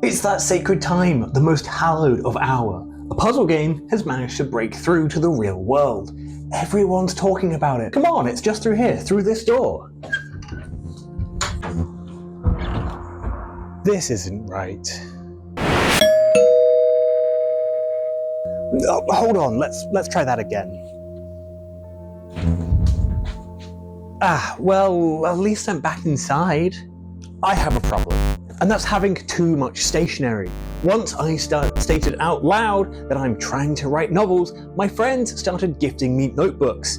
It's that sacred time, the most hallowed of hour. A puzzle game has managed to break through to the real world. Everyone's talking about it. Come on, it's just through here, through this door. This isn't right. Oh, hold on, let's try that again. Well, at least I'm back inside. I have a problem, and that's having too much stationery. Once I stated out loud that I'm trying to write novels, my friends started gifting me notebooks.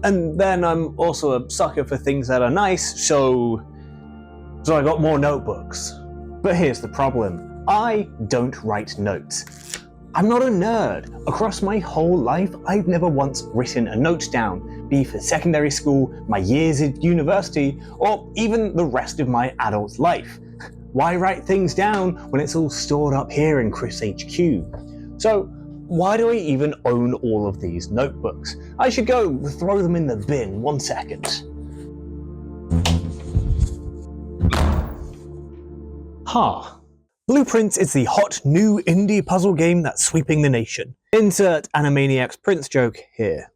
And then I'm also a sucker for things that are nice, so I got more notebooks. But here's the problem. I don't write notes. I'm not a nerd. Across my whole life, I've never once written a note down, be it for secondary school, my years at university, or even the rest of my adult life. Why write things down when it's all stored up here in Chris HQ? So why do I even own all of these notebooks? I should go throw them in the bin, 1 second. Blueprints is the hot new indie puzzle game that's sweeping the nation. Insert Animaniacs Prince joke here.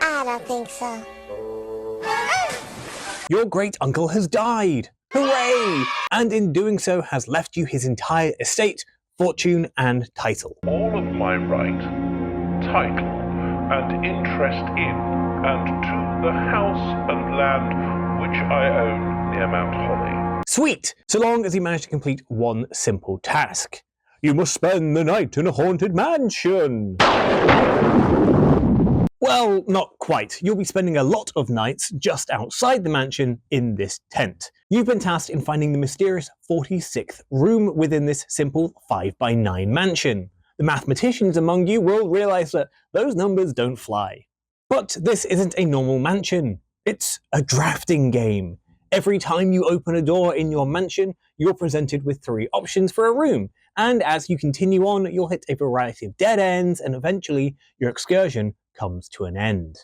I don't think so. Your great uncle has died! Hooray! And in doing so has left you his entire estate, fortune and title. All of my right, title, and interest in, and to the house and land which I own near Mount Holly. Sweet! So long as you manage to complete one simple task. You must spend the night in a haunted mansion! Well, not quite. You'll be spending a lot of nights just outside the mansion in this tent. You've been tasked in finding the mysterious 46th room within this simple 5x9 mansion. The mathematicians among you will realise that those numbers don't fly. But this isn't a normal mansion. It's a drafting game. Every time you open a door in your mansion, you're presented with 3 options for a room, and as you continue on, you'll hit a variety of dead ends, and eventually your excursion comes to an end.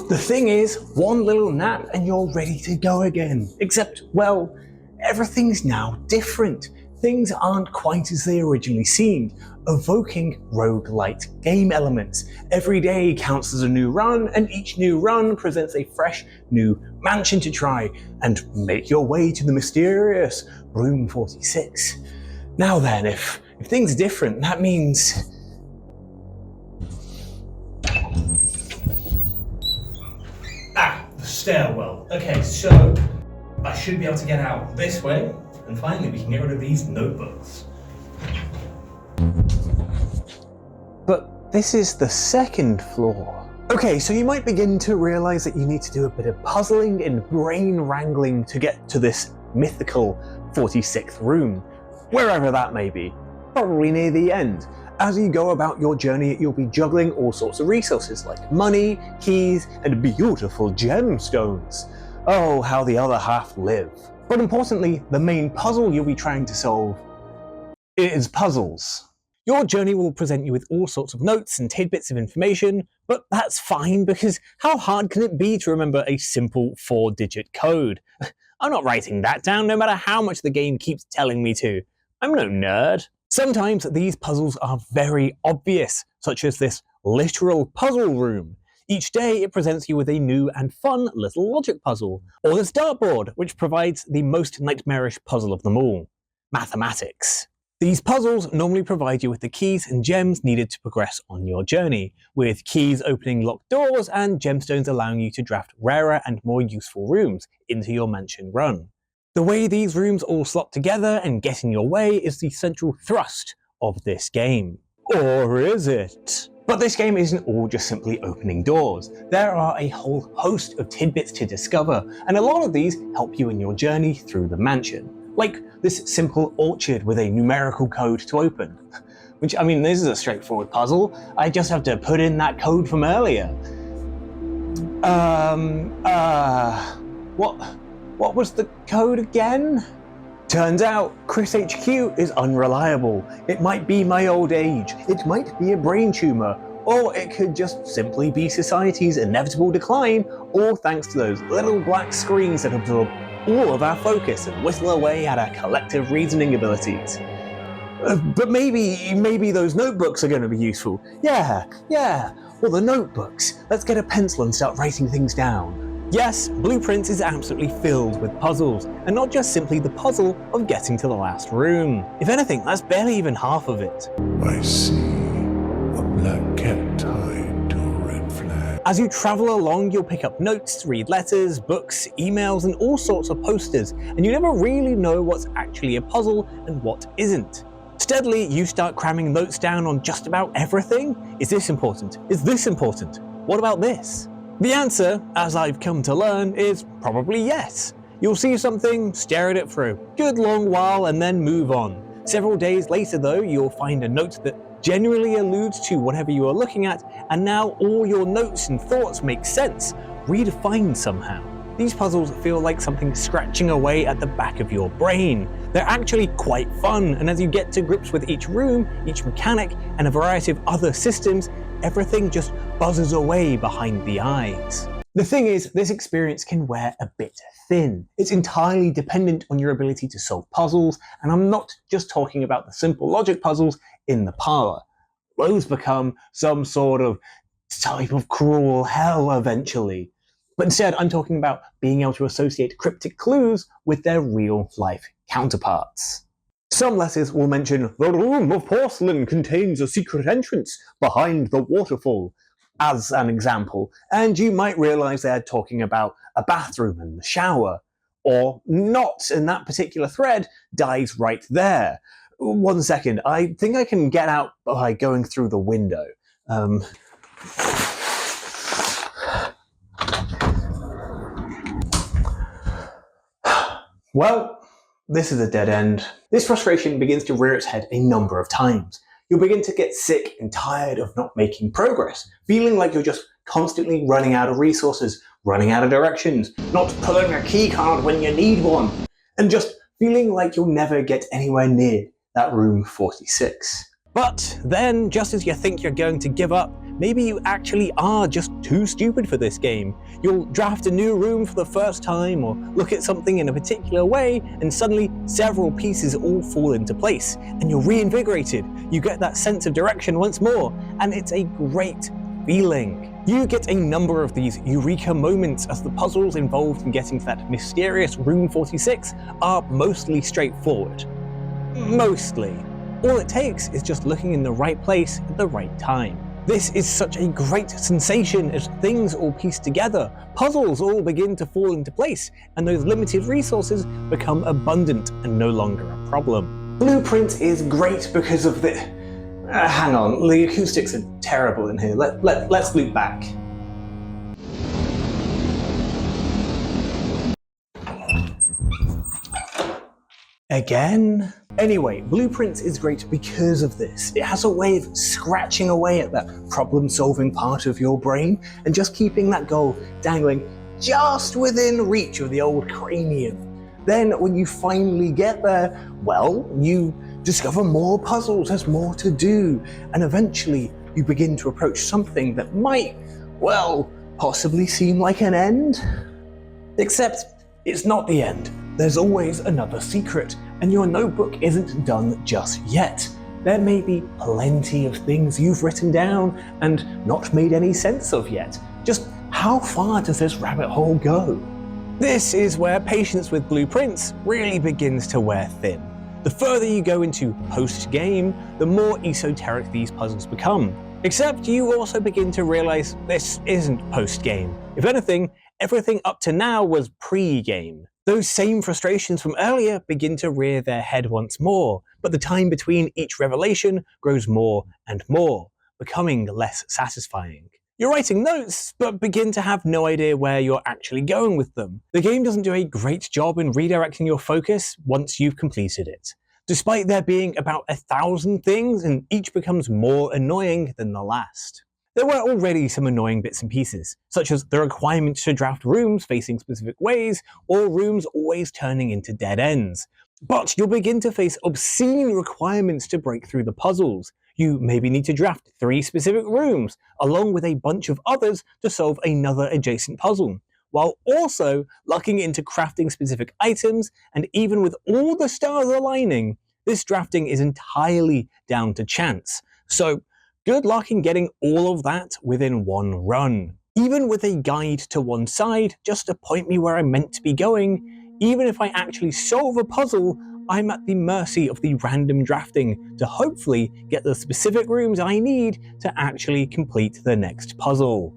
The thing is, one little nap and you're ready to go again. Except, well, everything's now different. Things aren't quite as they originally seemed, evoking roguelite game elements. Every day counts as a new run, and each new run presents a fresh new mansion to try, and make your way to the mysterious Room 46. Now then, if things are different, that means... the stairwell. Okay, so I should be able to get out this way. And finally, we can get rid of these notebooks. But this is the 2nd floor. Okay, so you might begin to realize that you need to do a bit of puzzling and brain wrangling to get to this mythical 46th room, wherever that may be, probably near the end. As you go about your journey, you'll be juggling all sorts of resources like money, keys, and beautiful gemstones. Oh, how the other half live. But importantly, the main puzzle you'll be trying to solve is puzzles. Your journey will present you with all sorts of notes and tidbits of information, but that's fine because how hard can it be to remember a simple 4-digit code? I'm not writing that down no matter how much the game keeps telling me to. I'm no nerd. Sometimes these puzzles are very obvious, such as this literal puzzle room. Each day it presents you with a new and fun little logic puzzle, or this dartboard, which provides the most nightmarish puzzle of them all, mathematics. These puzzles normally provide you with the keys and gems needed to progress on your journey, with keys opening locked doors and gemstones allowing you to draft rarer and more useful rooms into your mansion run. The way these rooms all slot together and get in your way is the central thrust of this game. Or is it? But this game isn't all just simply opening doors. There are a whole host of tidbits to discover, and a lot of these help you in your journey through the mansion. Like this simple orchard with a numerical code to open. Which, I mean, this is a straightforward puzzle. I just have to put in that code from earlier. What was the code again? Turns out, Chris HQ is unreliable. It might be my old age, it might be a brain tumour, or it could just simply be society's inevitable decline, all thanks to those little black screens that absorb all of our focus and whistle away at our collective reasoning abilities. But maybe those notebooks are going to be useful. Yeah, well, the notebooks. Let's get a pencil and start writing things down. Yes, Blueprints is absolutely filled with puzzles, and not just simply the puzzle of getting to the last room. If anything, that's barely even half of it. I see a black cat tied to a red flag. As you travel along, you'll pick up notes, read letters, books, emails, and all sorts of posters, and you never really know what's actually a puzzle and what isn't. Steadily, you start cramming notes down on just about everything. Is this important? Is this important? What about this? The answer, as I've come to learn, is probably yes. You'll see something, stare at it for a good long while, and then move on. Several days later though, you'll find a note that genuinely alludes to whatever you are looking at, and now all your notes and thoughts make sense, redefined somehow. These puzzles feel like something scratching away at the back of your brain. They're actually quite fun, and as you get to grips with each room, each mechanic, and a variety of other systems, everything just buzzes away behind the eyes. The thing is, this experience can wear a bit thin. It's entirely dependent on your ability to solve puzzles, and I'm not just talking about the simple logic puzzles in the parlour. Those become some sort of type of cruel hell eventually. But instead, I'm talking about being able to associate cryptic clues with their real-life counterparts. Some letters will mention, "The room of porcelain contains a secret entrance behind the waterfall," as an example, and you might realise they're talking about a bathroom and the shower. Or not, and that particular thread dies right there. 1 second, I think I can get out by going through the window. Well, this is a dead end. This frustration begins to rear its head a number of times. You'll begin to get sick and tired of not making progress, feeling like you're just constantly running out of resources, running out of directions, not pulling a keycard when you need one, and just feeling like you'll never get anywhere near that room 46. But then, just as you think you're going to give up, maybe you actually are just too stupid for this game. You'll draft a new room for the first time, or look at something in a particular way, and suddenly several pieces all fall into place, and you're reinvigorated. You get that sense of direction once more, and it's a great feeling. You get a number of these eureka moments as the puzzles involved in getting to that mysterious room 46 are mostly straightforward. Mostly. All it takes is just looking in the right place at the right time. This is such a great sensation as things all piece together, puzzles all begin to fall into place, and those limited resources become abundant and no longer a problem. Blueprint is great because of the... hang on, the acoustics are terrible in here. Let's loop back. Again? Anyway, Blueprints is great because of this. It has a way of scratching away at that problem-solving part of your brain and just keeping that goal dangling just within reach of the old cranium. Then when you finally get there, well, you discover more puzzles, there's more to do, and eventually you begin to approach something that might, well, possibly seem like an end. Except it's not the end. There's always another secret, and your notebook isn't done just yet. There may be plenty of things you've written down and not made any sense of yet. Just how far does this rabbit hole go? This is where patience with Blueprints really begins to wear thin. The further you go into post-game, the more esoteric these puzzles become. Except you also begin to realize this isn't post-game. If anything, everything up to now was pre-game. Those same frustrations from earlier begin to rear their head once more, but the time between each revelation grows more and more, becoming less satisfying. You're writing notes, but begin to have no idea where you're actually going with them. The game doesn't do a great job in redirecting your focus once you've completed it. Despite there being about 1,000 things, and each becomes more annoying than the last. There were already some annoying bits and pieces, such as the requirement to draft rooms facing specific ways, or rooms always turning into dead ends. But you'll begin to face obscene requirements to break through the puzzles. You maybe need to draft 3 specific rooms, along with a bunch of others to solve another adjacent puzzle, while also lucking into crafting specific items, and even with all the stars aligning, this drafting is entirely down to chance. So good luck in getting all of that within one run. Even with a guide to one side, just to point me where I'm meant to be going, even if I actually solve a puzzle, I'm at the mercy of the random drafting to hopefully get the specific rooms I need to actually complete the next puzzle.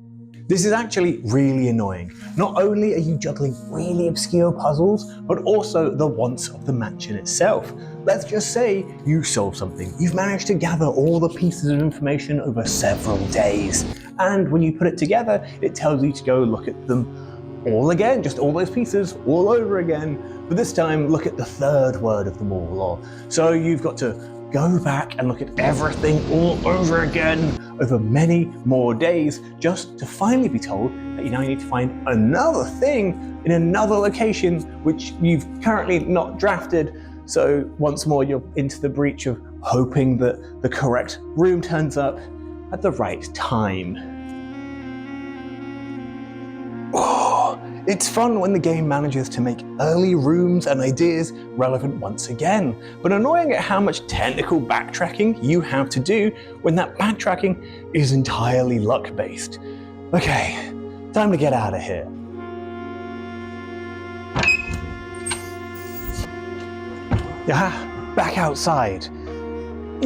This is actually really annoying. Not only are you juggling really obscure puzzles, but also the wants of the mansion itself. Let's just say you solve something. You've managed to gather all the pieces of information over several days. And when you put it together, it tells you to go look at them all again, just all those pieces all over again. But this time, look at the third word of them all. So you've got to go back and look at everything all over again over many more days, just to finally be told that you now need to find another thing in another location which you've currently not drafted. So once more, you're into the breach of hoping that the correct room turns up at the right time. It's fun when the game manages to make early rooms and ideas relevant once again, but annoying at how much technical backtracking you have to do when that backtracking is entirely luck-based. Okay, time to get out of here. Back outside.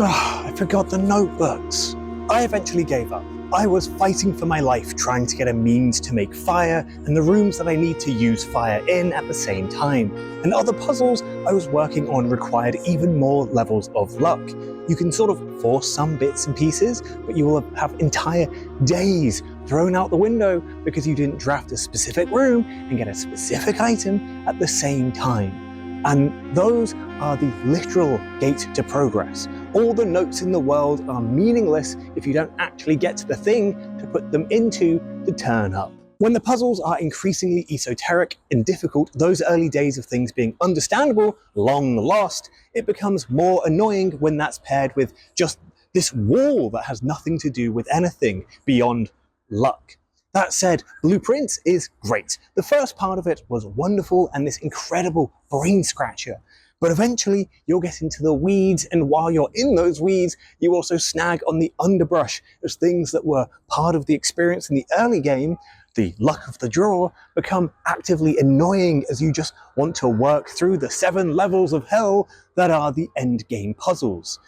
I forgot the notebooks. I eventually gave up. I was fighting for my life trying to get a means to make fire and the rooms that I need to use fire in at the same time. And other puzzles I was working on required even more levels of luck. You can sort of force some bits and pieces, but you will have entire days thrown out the window because you didn't draft a specific room and get a specific item at the same time. And those are the literal gate to progress. All the notes in the world are meaningless if you don't actually get to the thing to put them into to turn up. When the puzzles are increasingly esoteric and difficult, those early days of things being understandable, long lost, it becomes more annoying when that's paired with just this wall that has nothing to do with anything beyond luck. That said, Blueprint is great. The first part of it was wonderful and this incredible brain scratcher. But eventually you'll get into the weeds, and while you're in those weeds, you also snag on the underbrush as things that were part of the experience in the early game, the luck of the draw, become actively annoying as you just want to work through the 7 levels of hell that are the end game puzzles.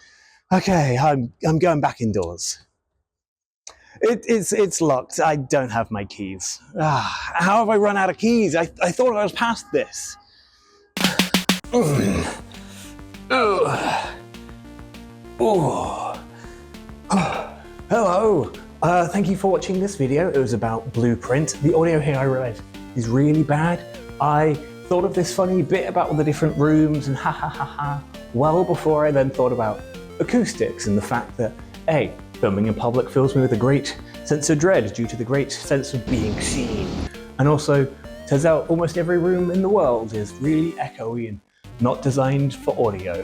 Okay, I'm going back indoors. It's locked. I don't have my keys. How have I run out of keys? I thought I was past this. Hello. Thank you for watching this video. It was about Blueprint. The audio here, I realized, is really bad. I thought of this funny bit about all the different rooms and well before I then thought about acoustics and the fact that, A, filming in public fills me with a great sense of dread due to the great sense of being seen. And also, turns out almost every room in the world is really echoey and not designed for audio.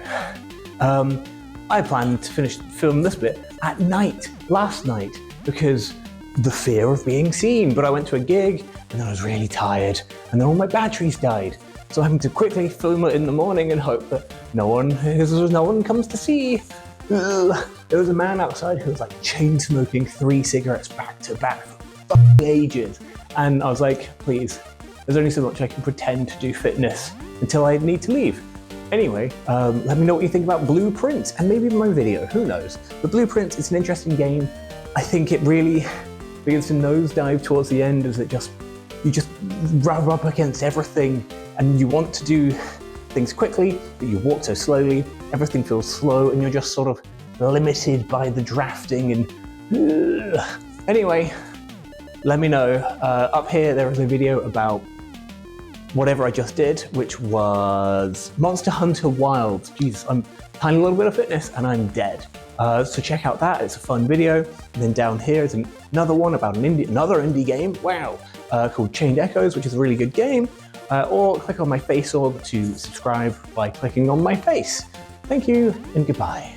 I planned to film this bit at night, last night, because the fear of being seen, but I went to a gig and then I was really tired and then all my batteries died. So I'm having to quickly film it in the morning and hope that no one comes to see. There was a man outside who was like chain smoking 3 cigarettes back to back for ages. And I was like, please, there's only so much I can pretend to do fitness until I need to leave. Anyway, let me know what you think about Blueprint and maybe my video, who knows. But Blueprint is an interesting game. I think it really begins to nosedive towards the end as you just rub up against everything and you want to do things quickly, but you walk so slowly, everything feels slow and you're just sort of limited by the drafting and Anyway, let me know. Up here there is a video about whatever I just did, which was Monster Hunter Wilds. Jesus, I'm tiny little bit of fitness and I'm dead. So check out that, it's a fun video. And then down here is another one about another indie game, wow, called Chained Echoes, which is a really good game. or click on my face orb to subscribe by clicking on my face. Thank you and goodbye.